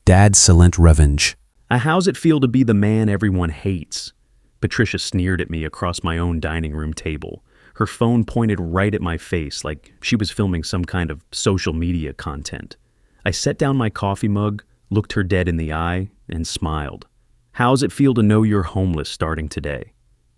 Dad's silent revenge. How's it feel to be the man everyone hates? Patricia sneered at me across my own dining room table. Her phone pointed right at my face like she was filming some kind of social media content. I set down my coffee mug, looked her dead in the eye, and smiled. How's it feel to know you're homeless starting today?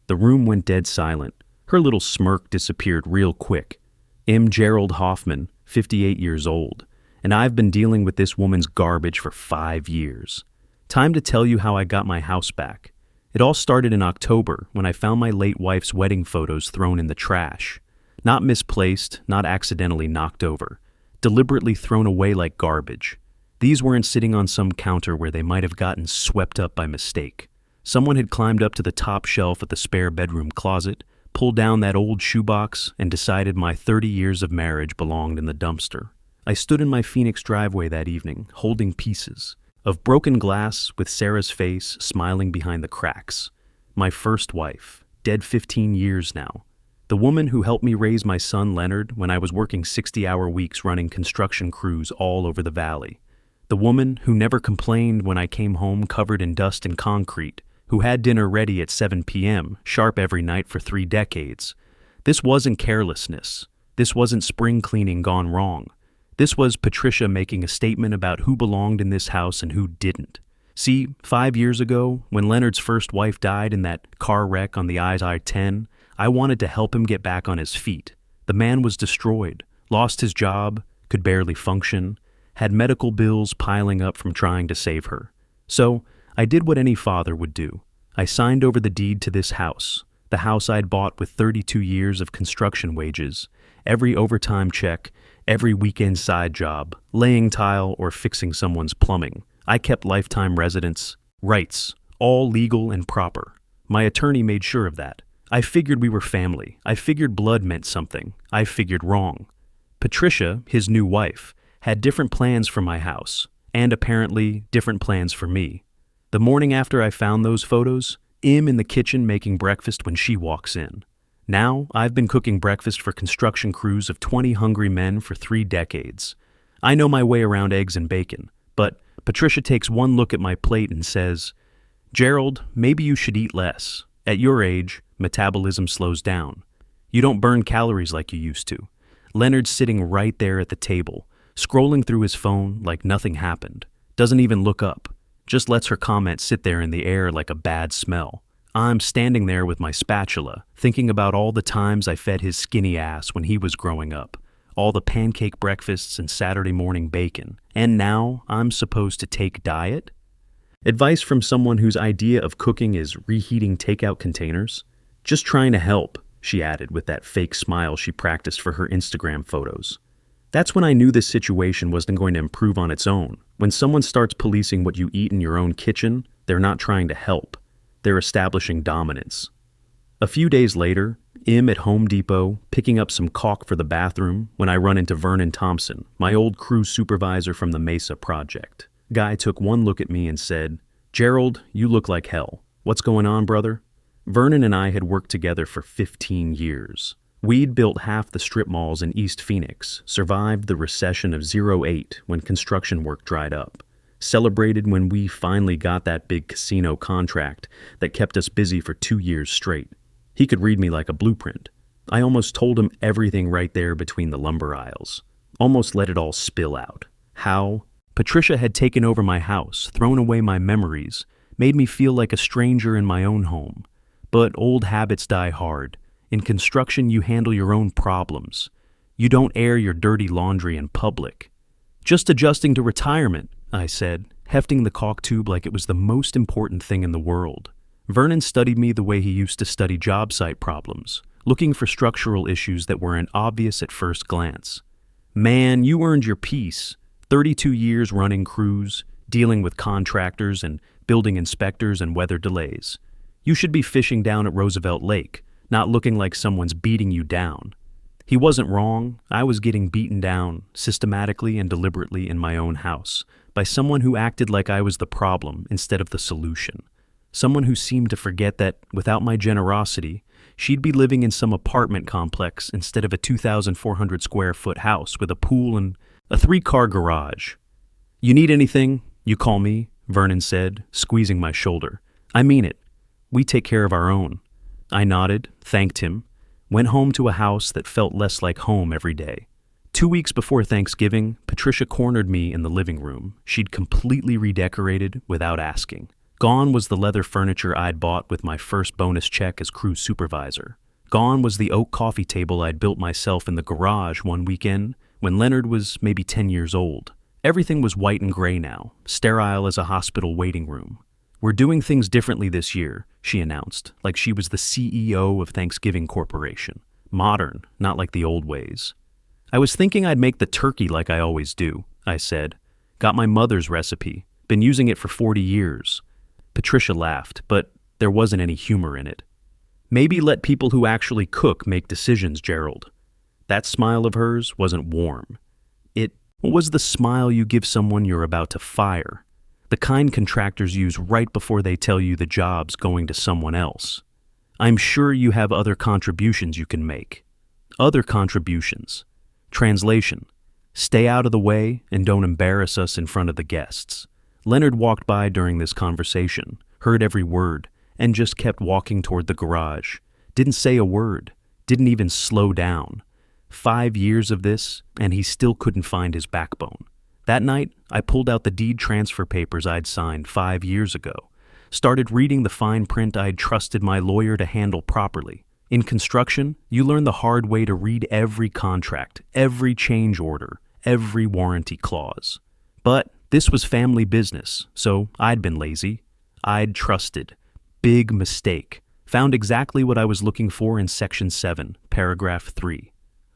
The room went dead silent. Her little smirk disappeared real quick. Gerald Hoffman, 58 years old, and I've been dealing with this woman's garbage for 5 years. Time to tell you how I got my house back. It all started in October when I found my late wife's wedding photos thrown in the trash. Not misplaced, not accidentally knocked over. Deliberately thrown away like garbage. These weren't sitting on some counter where they might have gotten swept up by mistake. Someone had climbed up to the top shelf at the spare bedroom closet, pulled down that old shoebox, and decided my 30 years of marriage belonged in the dumpster. I stood in my Phoenix driveway that evening, holding pieces of broken glass with Sarah's face smiling behind the cracks. My first wife, dead 15 years now. The woman who helped me raise my son Leonard when I was working 60-hour weeks running construction crews all over the valley. The woman who never complained when I came home covered in dust and concrete, who had dinner ready at 7 p.m., sharp every night for 3 decades. This wasn't carelessness. This wasn't spring cleaning gone wrong. This was Patricia making a statement about who belonged in this house and who didn't. See, 5 years ago, when Leonard's first wife died in that car wreck on the I-10, I wanted to help him get back on his feet. The man was destroyed, lost his job, could barely function, had medical bills piling up from trying to save her. So, I did what any father would do. I signed over the deed to this house, the house I'd bought with 32 years of construction wages, every overtime check, every weekend side job, laying tile or fixing someone's plumbing. I kept lifetime residence, rights, all legal and proper. My attorney made sure of that. I figured we were family. I figured blood meant something. I figured wrong. Patricia, his new wife, had different plans for my house, and apparently different plans for me. The morning after I found those photos, in the kitchen making breakfast when she walks in. Now, I've been cooking breakfast for construction crews of 20 hungry men for 3 decades. I know my way around eggs and bacon, but Patricia takes one look at my plate and says, "Gerald, maybe you should eat less. At your age, metabolism slows down. You don't burn calories like you used to." Leonard's sitting right there at the table, scrolling through his phone like nothing happened. Doesn't even look up. Just lets her comment sit there in the air like a bad smell. I'm standing there with my spatula, thinking about all the times I fed his skinny ass when he was growing up, all the pancake breakfasts and Saturday morning bacon, and now I'm supposed to take diet? Advice from someone whose idea of cooking is reheating takeout containers? Just trying to help, she added with that fake smile she practiced for her Instagram photos. That's when I knew this situation wasn't going to improve on its own. When someone starts policing what you eat in your own kitchen, they're not trying to help. They're establishing dominance. A few days later, I'm at Home Depot picking up some caulk for the bathroom when I run into Vernon Thompson, my old crew supervisor from the Mesa project. Guy took one look at me and said, "Gerald, you look like hell. What's going on, brother?" Vernon and I had worked together for 15 years. We'd built half the strip malls in East Phoenix, survived the recession of '08 when construction work dried up, celebrated when we finally got that big casino contract that kept us busy for 2 years straight. He could read me like a blueprint. I almost told him everything right there between the lumber aisles. Almost let it all spill out. How Patricia had taken over my house, thrown away my memories, made me feel like a stranger in my own home. But old habits die hard. In construction, you handle your own problems. You don't air your dirty laundry in public. "Just adjusting to retirement," I said, hefting the caulk tube like it was the most important thing in the world. Vernon studied me the way he used to study job site problems, looking for structural issues that weren't obvious at first glance. "Man, you earned your piece. 32 years running crews, dealing with contractors and building inspectors and weather delays. You should be fishing down at Roosevelt Lake, not looking like someone's beating you down." He wasn't wrong. I was getting beaten down, systematically and deliberately in my own house, by someone who acted like I was the problem instead of the solution. Someone who seemed to forget that, without my generosity, she'd be living in some apartment complex instead of a 2,400 square foot house with a pool and a 3-car garage. "You need anything?" You call me, Vernon said, squeezing my shoulder. I mean it. We take care of our own. I nodded, thanked him, went home to a house that felt less like home every day. 2 weeks before Thanksgiving, Patricia cornered me in the living room. She'd completely redecorated without asking. Gone was the leather furniture I'd bought with my first bonus check as crew supervisor. Gone was the oak coffee table I'd built myself in the garage one weekend when Leonard was maybe 10 years old. Everything was white and gray now, sterile as a hospital waiting room. We're doing things differently this year, she announced, like she was the CEO of Thanksgiving Corporation. Modern, not like the old ways. I was thinking I'd make the turkey like I always do, I said. Got my mother's recipe. Been using it for 40 years. Patricia laughed, but there wasn't any humor in it. Maybe let people who actually cook make decisions, Gerald. That smile of hers wasn't warm. It was the smile you give someone you're about to fire. The kind contractors use right before they tell you the job's going to someone else. I'm sure you have other contributions you can make. Other contributions. Translation: stay out of the way and don't embarrass us in front of the guests. Leonard walked by during this conversation, heard every word, and just kept walking toward the garage. Didn't say a word, didn't even slow down. 5 years of this, and he still couldn't find his backbone. That night, I pulled out the deed transfer papers I'd signed 5 years ago, started reading the fine print I'd trusted my lawyer to handle properly. In construction, you learn the hard way to read every contract, every change order, every warranty clause. But this was family business, so I'd been lazy. I'd trusted. Big mistake. Found exactly what I was looking for in Section 7, Paragraph 3.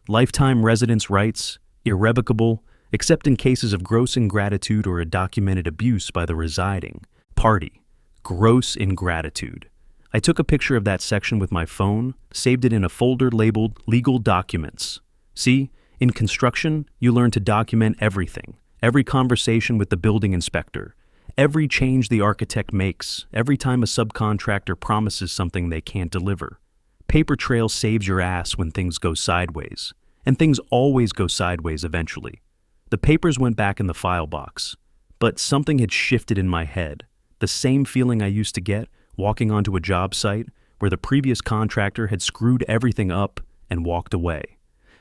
Lifetime residence rights, irrevocable, except in cases of gross ingratitude or a documented abuse by the residing party. Gross ingratitude. I took a picture of that section with my phone, saved it in a folder labeled Legal Documents. See, in construction, you learn to document everything. Every conversation with the building inspector. Every change the architect makes. Every time a subcontractor promises something they can't deliver. Paper trail saves your ass when things go sideways. And things always go sideways eventually. The papers went back in the file box. But something had shifted in my head. The same feeling I used to get walking onto a job site where the previous contractor had screwed everything up and walked away.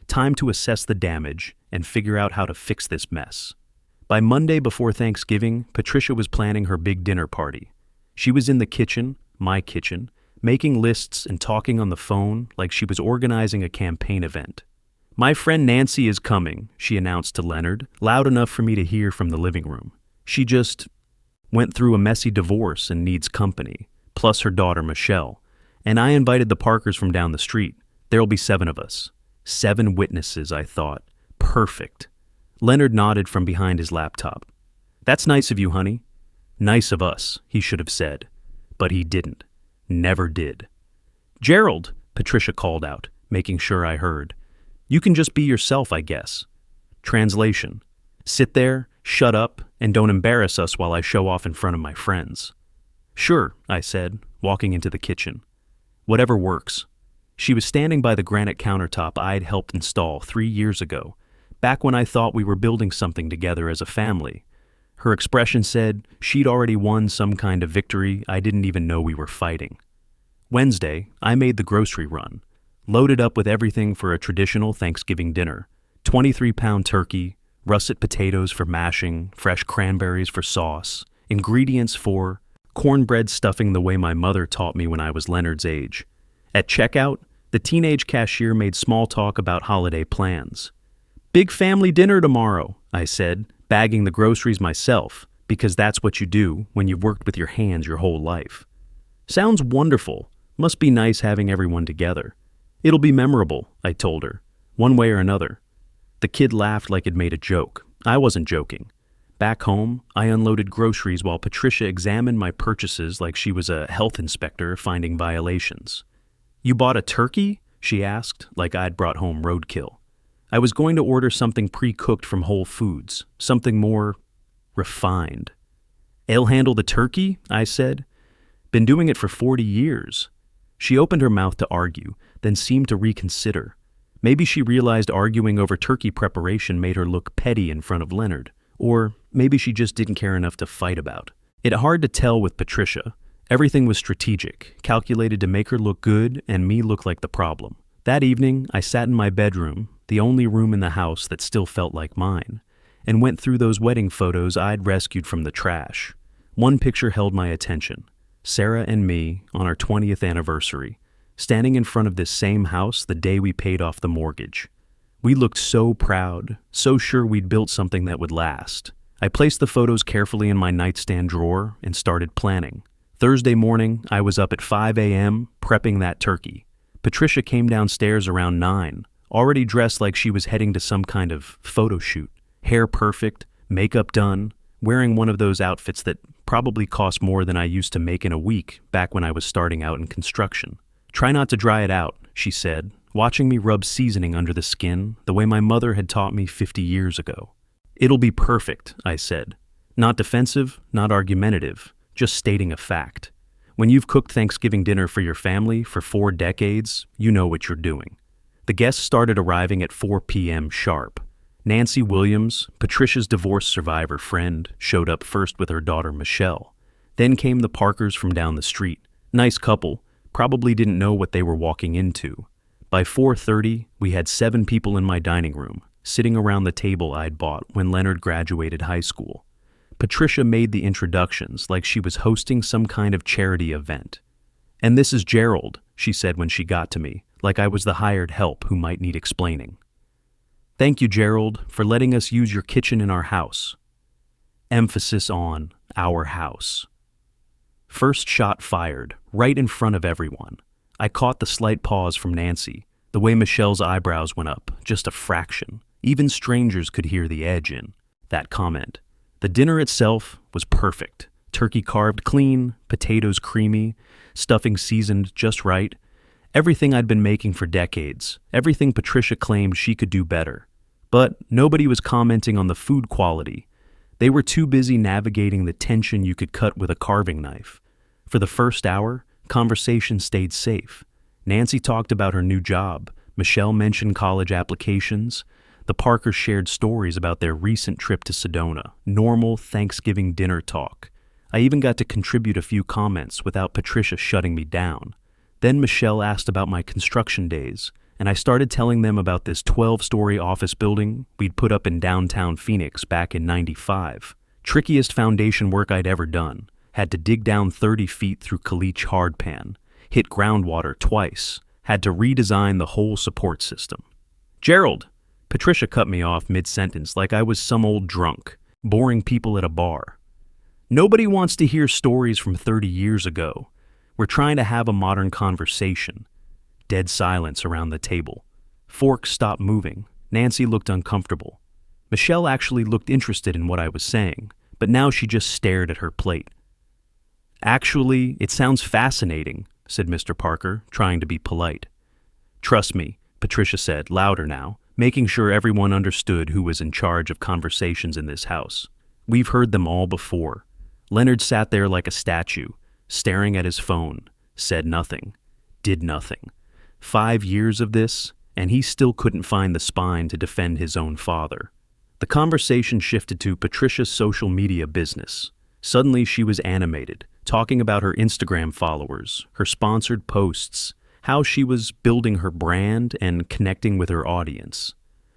Time to assess the damage and figure out how to fix this mess. By Monday before Thanksgiving, Patricia was planning her big dinner party. She was in the kitchen, my kitchen, making lists and talking on the phone like she was organizing a campaign event. My friend Nancy is coming, she announced to Leonard, loud enough for me to hear from the living room. She just went through a messy divorce and needs company, plus her daughter Michelle. And I invited the Parkers from down the street. There'll be 7 of us. 7 witnesses, I thought. Perfect. Leonard nodded from behind his laptop. That's nice of you, honey. Nice of us, he should have said. But he didn't. Never did. Gerald, Patricia called out, making sure I heard. You can just be yourself, I guess. Translation: sit there, shut up, and don't embarrass us while I show off in front of my friends. Sure, I said, walking into the kitchen. Whatever works. She was standing by the granite countertop I'd helped install 3 years ago, back when I thought we were building something together as a family. Her expression said she'd already won some kind of victory I didn't even know we were fighting. Wednesday, I made the grocery run, loaded up with everything for a traditional Thanksgiving dinner. 23-pound turkey, russet potatoes for mashing, fresh cranberries for sauce, ingredients for cornbread stuffing the way my mother taught me when I was Leonard's age. At checkout, the teenage cashier made small talk about holiday plans. Big family dinner tomorrow, I said, bagging the groceries myself, because that's what you do when you've worked with your hands your whole life. Sounds wonderful. Must be nice having everyone together. It'll be memorable, I told her, one way or another. The kid laughed like it made a joke. I wasn't joking. Back home, I unloaded groceries while Patricia examined my purchases like she was a health inspector finding violations. You bought a turkey? She asked, like I'd brought home roadkill. I was going to order something pre-cooked from Whole Foods, something more refined. I'll handle the turkey, I said. Been doing it for 40 years. She opened her mouth to argue, then seemed to reconsider. Maybe she realized arguing over turkey preparation made her look petty in front of Leonard. Or maybe she just didn't care enough to fight about. It hard to tell with Patricia. Everything was strategic, calculated to make her look good and me look like the problem. That evening, I sat in my bedroom, the only room in the house that still felt like mine, and went through those wedding photos I'd rescued from the trash. One picture held my attention. Sarah and me on our 20th anniversary, standing in front of this same house the day we paid off the mortgage. We looked so proud, so sure we'd built something that would last. I placed the photos carefully in my nightstand drawer and started planning. Thursday morning, I was up at 5 a.m. prepping that turkey. Patricia came downstairs around 9, already dressed like she was heading to some kind of photo shoot. Hair perfect, makeup done, wearing one of those outfits that probably cost more than I used to make in a week back when I was starting out in construction. "Try not to dry it out," she said, watching me rub seasoning under the skin the way my mother had taught me 50 years ago. "It'll be perfect," I said. Not defensive, not argumentative, just stating a fact. When you've cooked Thanksgiving dinner for your family for 4 decades, you know what you're doing. The guests started arriving at 4 p.m. sharp. Nancy Williams, Patricia's divorce survivor friend, showed up first with her daughter Michelle. Then came the Parkers from down the street. Nice couple, probably didn't know what they were walking into. By 4:30, we had 7 people in my dining room, sitting around the table I'd bought when Leonard graduated high school. Patricia made the introductions like she was hosting some kind of charity event. "And this is Gerald," she said when she got to me, like I was the hired help who might need explaining. "Thank you, Gerald, for letting us use your kitchen in our house." Emphasis on our house. First shot fired, right in front of everyone. I caught the slight pause from Nancy, the way Michelle's eyebrows went up, just a fraction. Even strangers could hear the edge in that comment. The dinner itself was perfect. Turkey carved clean, potatoes creamy, stuffing seasoned just right. Everything I'd been making for decades, everything Patricia claimed she could do better. But nobody was commenting on the food quality. They were too busy navigating the tension you could cut with a carving knife. For the first hour, conversation stayed safe. Nancy talked about her new job. Michelle mentioned college applications. The Parkers shared stories about their recent trip to Sedona. Normal Thanksgiving dinner talk. I even got to contribute a few comments without Patricia shutting me down. Then Michelle asked about my construction days, and I started telling them about this 12-story office building we'd put up in downtown Phoenix back in '95. Trickiest foundation work I'd ever done. Had to dig down 30 feet through caliche hardpan, hit groundwater twice, had to redesign the whole support system. "Gerald!" Patricia cut me off mid-sentence like I was some old drunk, boring people at a bar. "Nobody wants to hear stories from 30 years ago. We're trying to have a modern conversation." Dead silence around the table. Forks stopped moving. Nancy looked uncomfortable. Michelle actually looked interested in what I was saying, but now she just stared at her plate. "Actually, it sounds fascinating," said Mr. Parker, trying to be polite. "Trust me," Patricia said, louder now, making sure everyone understood who was in charge of conversations in this house. "We've heard them all before." Leonard sat there like a statue, staring at his phone, said nothing, did nothing. 5 years of this, and he still couldn't find the spine to defend his own father. The conversation shifted to Patricia's social media business. Suddenly she was animated, talking about her Instagram followers, her sponsored posts, how she was building her brand and connecting with her audience.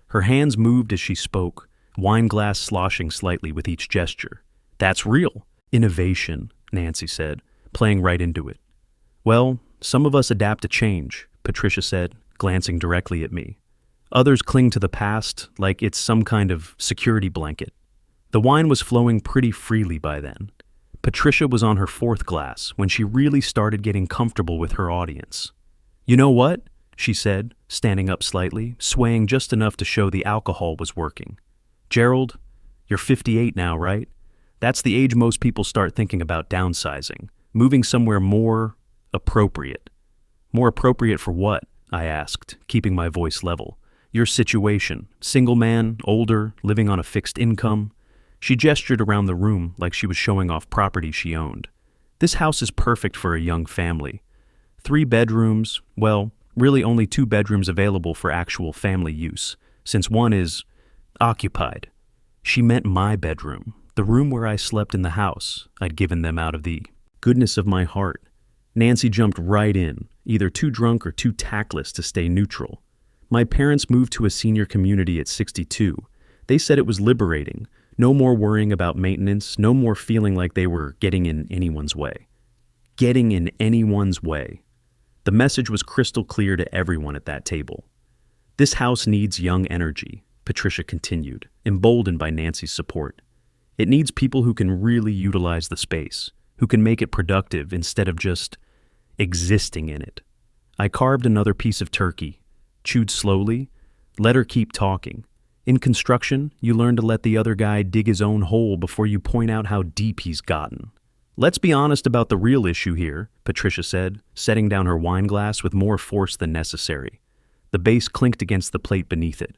Her hands moved as she spoke, wine glass sloshing slightly with each gesture. "That's real. Innovation," Nancy said, playing right into it. "Well, some of us adapt to change," Patricia said, glancing directly at me. "Others cling to the past like it's some kind of security blanket." The wine was flowing pretty freely by then. Patricia was on her 4th glass when she really started getting comfortable with her audience. "You know what?" she said, standing up slightly, swaying just enough to show the alcohol was working. "Gerald, you're 58 now, right? That's the age most people start thinking about downsizing, moving somewhere more appropriate." "More appropriate for what?" I asked, keeping my voice level. "Your situation, single man, older, living on a fixed income." She gestured around the room like she was showing off property she owned. "This house is perfect for a young family. 3 bedrooms, well, really only 2 bedrooms available for actual family use, since one is occupied." She meant my bedroom, The room where I slept in the house, I'd given them out of the goodness of my heart. Nancy jumped right in, either too drunk or too tactless to stay neutral. My parents moved to a senior community at 62. They said it was liberating. No more worrying about maintenance, no more feeling like they were getting in anyone's way. Getting in anyone's way. The message was crystal clear to everyone at that table. This house needs young energy, Patricia continued, emboldened by Nancy's support. It needs people who can really utilize the space, who can make it productive instead of just existing in it. I carved another piece of turkey, chewed slowly, let her keep talking. In construction, you learn to let the other guy dig his own hole before you point out how deep he's gotten. Let's be honest about the real issue here, Patricia said, setting down her wine glass with more force than necessary. The base clinked against the plate beneath it.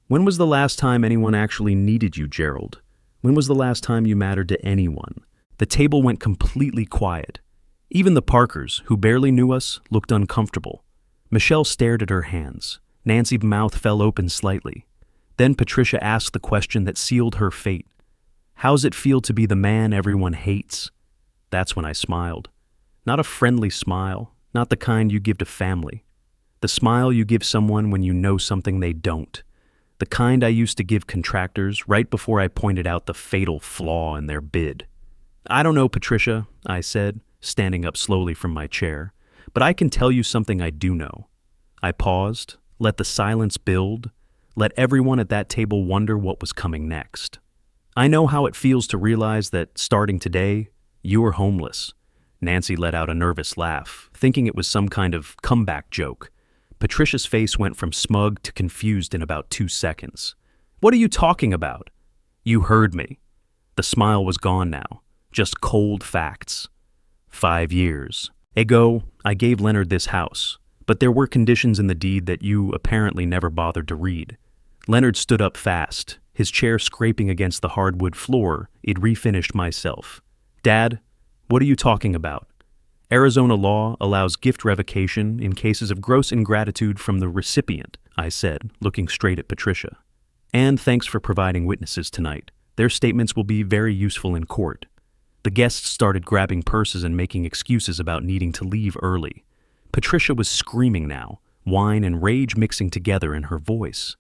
When was the last time anyone actually needed you, Gerald? When was the last time you mattered to anyone? The table went completely quiet. Even the Parkers, who barely knew us, looked uncomfortable. Michelle stared at her hands. Nancy's mouth fell open slightly. Then Patricia asked the question that sealed her fate. How's it feel to be the man everyone hates? That's when I smiled. Not a friendly smile, not the kind you give to family. The smile you give someone when you know something they don't. The kind I used to give contractors right before I pointed out the fatal flaw in their bid. I don't know, Patricia, I said, standing up slowly from my chair, but I can tell you something I do know. I paused, let the silence build, let everyone at that table wonder what was coming next. I know how it feels to realize that, starting today, you are homeless. Nancy let out a nervous laugh, thinking it was some kind of comeback joke. Patricia's face went from smug to confused in about 2 seconds. What are you talking about? You heard me. The smile was gone now, just cold facts. 5 years ago, I gave Leonard this house, but there were conditions in the deed that you apparently never bothered to read. Leonard stood up fast, his chair scraping against the hardwood floor. It refinished myself. Dad, what are you talking about? Arizona law allows gift revocation in cases of gross ingratitude from the recipient, I said, looking straight at Patricia. And thanks for providing witnesses tonight. Their statements will be very useful in court. The guests started grabbing purses and making excuses about needing to leave early. Patricia was screaming now, wine and rage mixing together in her voice.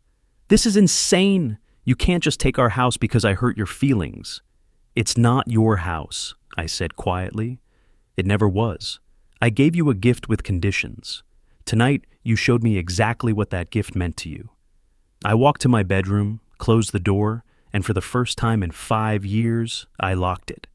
This is insane! You can't just take our house because I hurt your feelings. It's not your house, I said quietly. It never was. I gave you a gift with conditions. Tonight, you showed me exactly what that gift meant to you. I walked to my bedroom, closed the door, and for the first time in 5 years, I locked it.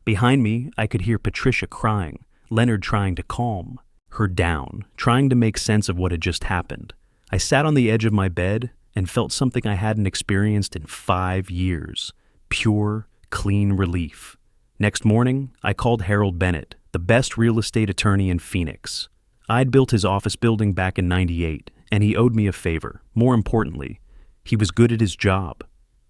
Behind me, I could hear Patricia crying, Leonard trying to calm her down, trying to make sense of what had just happened. I sat on the edge of my bed and felt something I hadn't experienced in 5 years. Pure, clean relief. Next morning, I called Harold Bennett, the best real estate attorney in Phoenix. I'd built his office building back in '98, and he owed me a favor. More importantly, he was good at his job.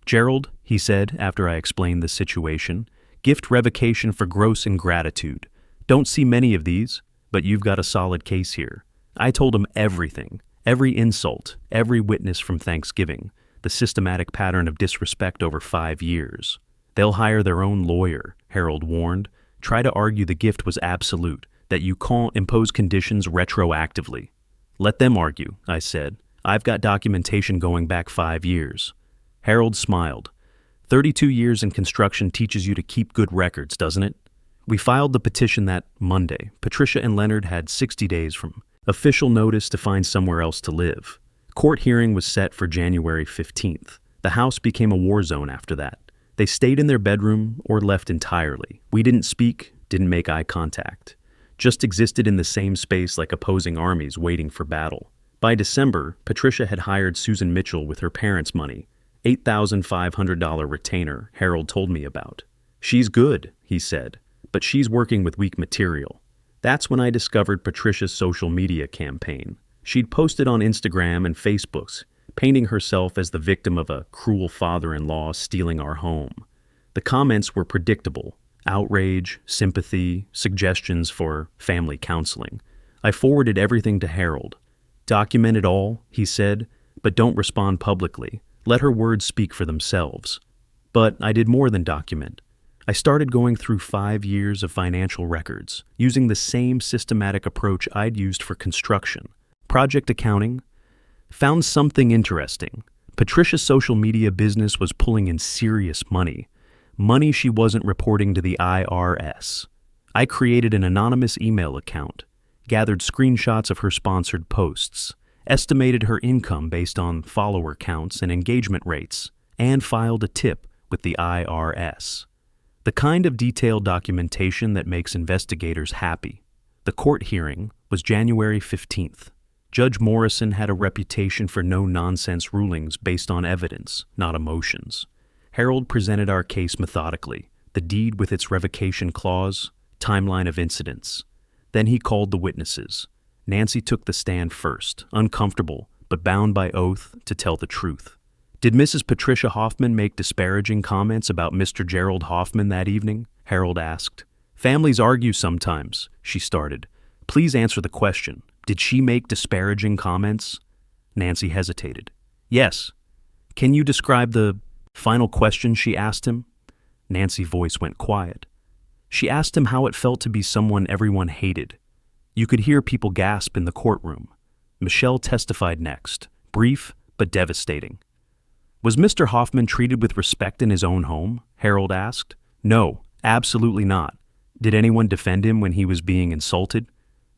Gerald, he said after I explained the situation, gift revocation for gross ingratitude. Don't see many of these, but you've got a solid case here. I told him everything, every insult, every witness from Thanksgiving, the systematic pattern of disrespect over 5 years. They'll hire their own lawyer, Harold warned. Try to argue the gift was absolute, that you can't impose conditions retroactively. Let them argue, I said. I've got documentation going back 5 years. Harold smiled. 32 years in construction teaches you to keep good records, doesn't it? We filed the petition that Monday. Patricia and Leonard had 60 days from official notice to find somewhere else to live. Court hearing was set for January 15th. The house became a war zone after that. They stayed in their bedroom or left entirely. We didn't speak, didn't make eye contact. Just existed in the same space like opposing armies waiting for battle. By December, Patricia had hired Susan Mitchell with her parents' money, $8,500 retainer Harold told me about. She's good, he said, but she's working with weak material. That's when I discovered Patricia's social media campaign. She'd posted on Instagram and Facebook, painting herself as the victim of a cruel father-in-law stealing our home. The comments were predictable: outrage, sympathy, suggestions for family counseling. I forwarded everything to Harold. Document it all, he said, but don't respond publicly. Let her words speak for themselves. But I did more than document. I started going through 5 years of financial records, using the same systematic approach I'd used for construction. Project accounting. Found something interesting. Patricia's social media business was pulling in serious money. Money she wasn't reporting to the IRS. I created an anonymous email account, gathered screenshots of her sponsored posts, estimated her income based on follower counts and engagement rates, and filed a tip with the IRS. The kind of detailed documentation that makes investigators happy. The court hearing was January 15th. Judge Morrison had a reputation for no-nonsense rulings based on evidence, not emotions. Harold presented our case methodically, the deed with its revocation clause, timeline of incidents. Then he called the witnesses. Nancy took the stand first, uncomfortable, but bound by oath to tell the truth. Did Mrs. Patricia Hoffman make disparaging comments about Mr. Gerald Hoffman that evening? Harold asked. Families argue sometimes, she started. Please answer the question. Did she make disparaging comments? Nancy hesitated. Yes. Can you describe the final question she asked him? Nancy's voice went quiet. She asked him how it felt to be someone everyone hated. You could hear people gasp in the courtroom. Michelle testified next, brief but devastating. Was Mr. Hoffman treated with respect in his own home? Harold asked. No, absolutely not. Did anyone defend him when he was being insulted?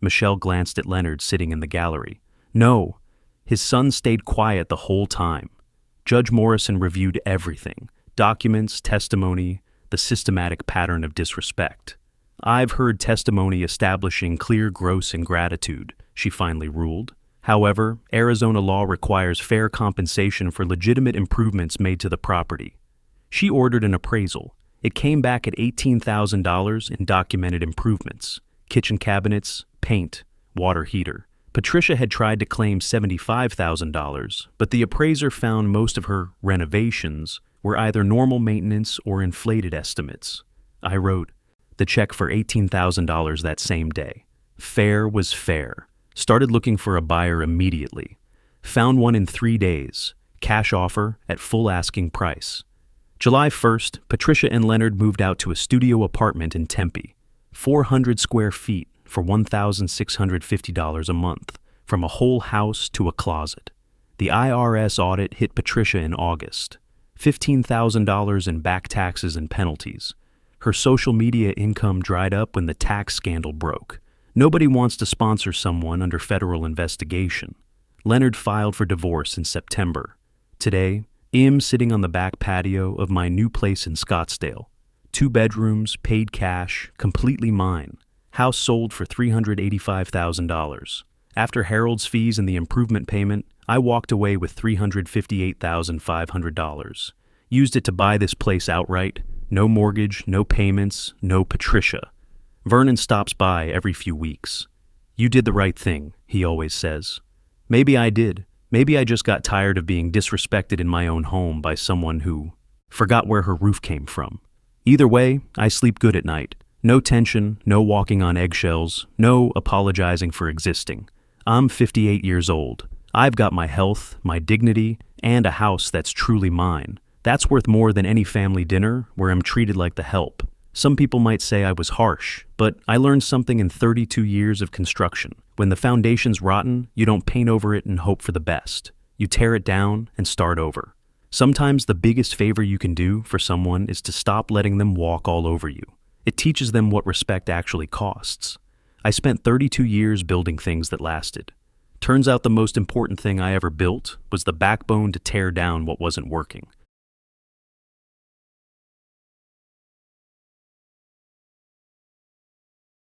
Michelle glanced at Leonard sitting in the gallery. No, his son stayed quiet the whole time. Judge Morrison reviewed everything, documents, testimony, the systematic pattern of disrespect. I've heard testimony establishing clear gross ingratitude, she finally ruled. However, Arizona law requires fair compensation for legitimate improvements made to the property. She ordered an appraisal. It came back at $18,000 in documented improvements: kitchen cabinets, paint, water heater. Patricia had tried to claim $75,000, but the appraiser found most of her renovations were either normal maintenance or inflated estimates. I wrote the check for $18,000 that same day. Fair was fair. Started looking for a buyer immediately. Found one in 3 days. Cash offer at full asking price. July 1st, Patricia and Leonard moved out to a studio apartment in Tempe. 400 square feet for $1,650 a month, from a whole house to a closet. The IRS audit hit Patricia in August. $15,000 in back taxes and penalties. Her social media income dried up when the tax scandal broke. Nobody wants to sponsor someone under federal investigation. Leonard filed for divorce in September. Today, I'm sitting on the back patio of my new place in Scottsdale. 2 bedrooms, paid cash, completely mine. House sold for $385,000. After Harold's fees and the improvement payment, I walked away with $358,500. Used it to buy this place outright. No mortgage, no payments, no Patricia. Vernon stops by every few weeks. You did the right thing, he always says. Maybe I did. Maybe I just got tired of being disrespected in my own home by someone who forgot where her roof came from. Either way, I sleep good at night. No tension, no walking on eggshells, no apologizing for existing. I'm 58 years old. I've got my health, my dignity, and a house that's truly mine. That's worth more than any family dinner where I'm treated like the help. Some people might say I was harsh, but I learned something in 32 years of construction. When the foundation's rotten, you don't paint over it and hope for the best. You tear it down and start over. Sometimes the biggest favor you can do for someone is to stop letting them walk all over you. It teaches them what respect actually costs. I spent 32 years building things that lasted. Turns out the most important thing I ever built was the backbone to tear down what wasn't working.